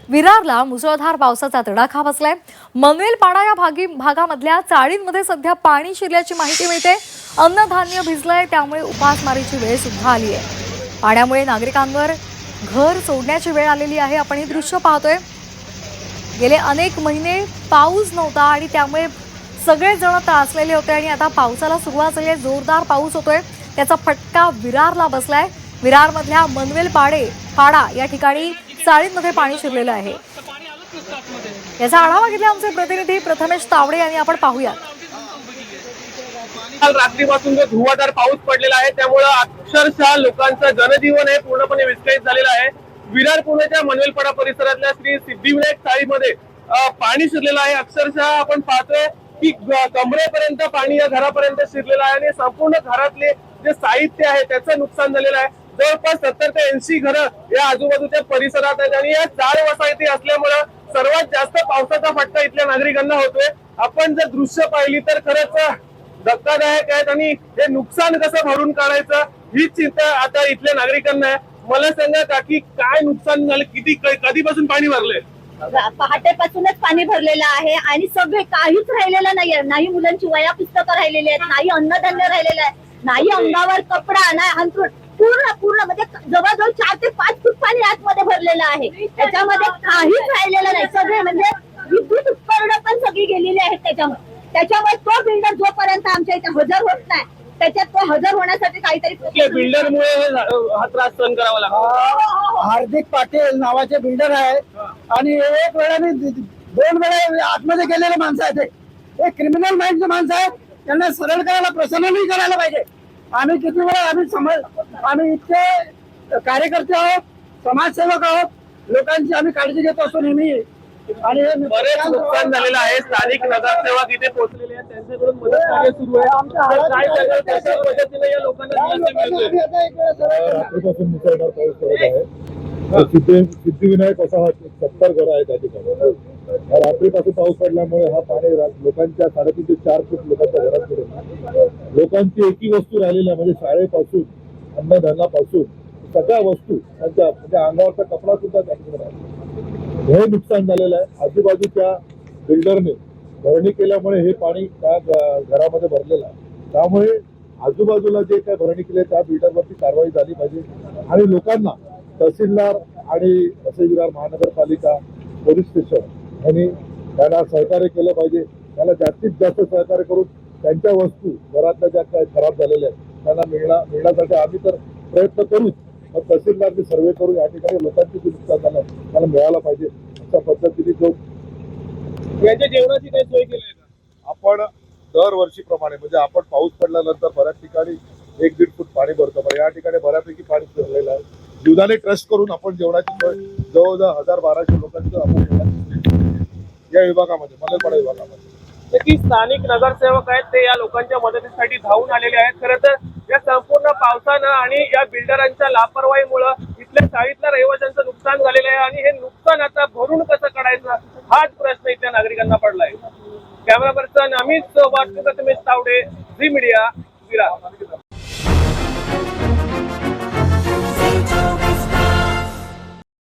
विरारला मुसळधार पावसाचा तडाखा बसलाय। मनवेलपाडा या भागामधल्या चाळींमध्ये सध्या पाणी शिरल्याची माहिती मिळते। अन्नधान्य भिजलंय, त्यामुळे उपासमारीची वेळ सुद्धा आली आहे। पाण्यामुळे नागरिकांवर घर सोडण्याची वेळ आलेली आहे। आपण हे दृश्य पाहतोय। गेले अनेक महिने पाऊस नव्हता आणि त्यामुळे सगळे जण त्रासलेले होते आणि आता पावसाला सुरुवात झाली आहे। जोरदार पाऊस होतोय, त्याचा फटका विरारला बसलाय। विरारमधल्या पाडा या ठिकाणी चाळींमध्ये पाणी शिरलेलं आहे। याचा आढावा घेतला आमचे प्रतिनिधी प्रथमेश तावडे यांनी। आपण पाहूयात। काल रात्रीपासून जो धुवाधार पाऊस पडलेला आहे त्यामुळे अक्षरशः लोकांचं जनजीवन हे पूर्णपणे विस्कळीत झालेलं आहे। विरार पुण्याच्या मनवेलपाडा परिसरातल्या श्री सिद्धिविनायक चाळीमध्ये पाणी शिरलेलं आहे। अक्षरशः आपण पाहतोय की कमरेपर्यंत पाणी या घरापर्यंत शिरलेलं आहे आणि संपूर्ण घरातले जे साहित्य आहे त्याचं नुकसान झालेलं आहे। जवळपास 70 ते 80 घरं या आजूबाजूच्या परिसरात आहेत आणि या चाळ वसाहती असल्यामुळे सर्वात जास्त पावसाचा फटका इथल्या नागरिकांना होतोय। आपण जर दृश्य पाहिली तर खरंच धक्कादायक आहेत आणि हे नुकसान कसं भरून काढायचं ही चिंता आता इथल्या नागरिकांना आहे। मला सांगा काकी, काय नुकसान झालं, कधीपासून पाणी भरलंय? पहाटेपासूनच पाणी भरलेलं आहे आणि सगळे काहीच राहिलेलं नाहीये। नाही मुलांची वह्या पुस्तकं राहिलेली आहेत, नाही अन्नधान्य राहिलेलं आहे, नाही अंगावर कपडा, नाही अंथरूण। पूर्ण म्हणजे जवळजवळ 4 ते 5 फूट पाणी आतमध्ये भरलेलं आहे। त्याच्यामध्ये काहीच राहिलेलं नाही। सगळे म्हणजे विद्युत उपकरणं पण सगळी गेलेली आहेत त्याच्यामुळे तो बिल्डर जोपर्यंत आमच्या इथे हजर होत नाही, त्याच्यात तो हजर होण्यासाठी काहीतरी बिल्डरमुळे हा त्रास सहन करावा लागतो। हार्दिक पाटील नावाचे बिल्डर आहे आणि एक वेळा मी 2 वेळा आतमध्ये गेलेले माणसं आहेत। हे क्रिमिनल माइंडचे माणसं आहेत, त्यांना सरळ करायला, प्रसन्न नाही करायला पाहिजे। आम्ही किती वेळा आम्ही इतके कार्यकर्ते आहोत, समाजसेवक आहोत, लोकांची आम्ही काळजी घेत असतो नेहमी। आणि बरेच नुकसान झालेलं आहे। स्थानिक नगरसेवक इथे पोहोचलेले आहेत, त्यांच्याकडून मदत कार्य सुरू आहे। काय सांगाल, कशा पद्धतीने या लोकांना रात्रीपासून मुसळधार पाऊस पडत आहे। सिद्धिविनायक असा 70 घर आहे त्या ठिकाणी। रात्रीपासून पाऊस पडल्यामुळे हा पाणी लोकांच्या 3.5 ते 4 फूट लोकांच्या घरात गेले। लोकांची एकही वस्तू राहिलेली आहे, म्हणजे शाळेपासून अन्नधान्यापासून सगळ्या वस्तू त्यांच्या म्हणजे अंगावरचा कपडा सुद्धा त्या ठिकाणी आहे। हे नुकसान झालेलं आहे। आजूबाजूच्या बिल्डरने भरणी केल्यामुळे हे पाणी त्या घरामध्ये भरलेलं आहे। त्यामुळे आजूबाजूला जे काही भरणी केली त्या बिल्डरवरती कारवाई झाली पाहिजे आणि लोकांना तहसीलदार आणि विरार महानगरपालिका, पोलीस स्टेशन यांनी त्यांना सहकार्य केलं पाहिजे। त्याला जास्तीत जास्त सहकार्य करून त्यांच्या वस्तू घरातल्या ज्या काही खराब झालेल्या आहेत त्यांना मिळण्यासाठी आम्ही तर प्रयत्न करूच। तहसीलदारने सर्वे करून या ठिकाणी लोकांची जे नुकसान झालं त्याला मिळायला पाहिजे अशा पद्धतीने जो याच्या जेवणाची काही सोय केली आहे का? आपण दरवर्षीप्रमाणे म्हणजे आपण पाऊस पडल्यानंतर बऱ्याच ठिकाणी 1-1.5 फूट पाणी भरतो, पण या ठिकाणी बऱ्यापैकी पाणी भरलेलं आहे। जीवदानी ट्रस्ट करून आपण जेवणाची सोय जवळजवळ 1000-1200 लोकांचं आपण जेवणाची या विभागामध्ये, मनवेलपाडा विभागामध्ये। की स्थानिक नगरसेवक आहेत ते या लोकांच्या मदतीसाठी धावून आलेले आहेत। खरं तर या संपूर्ण पावसानं आणि या बिल्डरांच्या लापरवाहीमुळे इथल्या चाळीतल्या रहिवाशांचं नुकसान झालेलं आहे आणि हे नुकसान आता भरून कसं काढायचं हाच प्रश्न इथल्या नागरिकांना पडलाय। कॅमेरा पर्सन अमित सोबत प्रथमेश तावडे, झी मीडिया, विरार।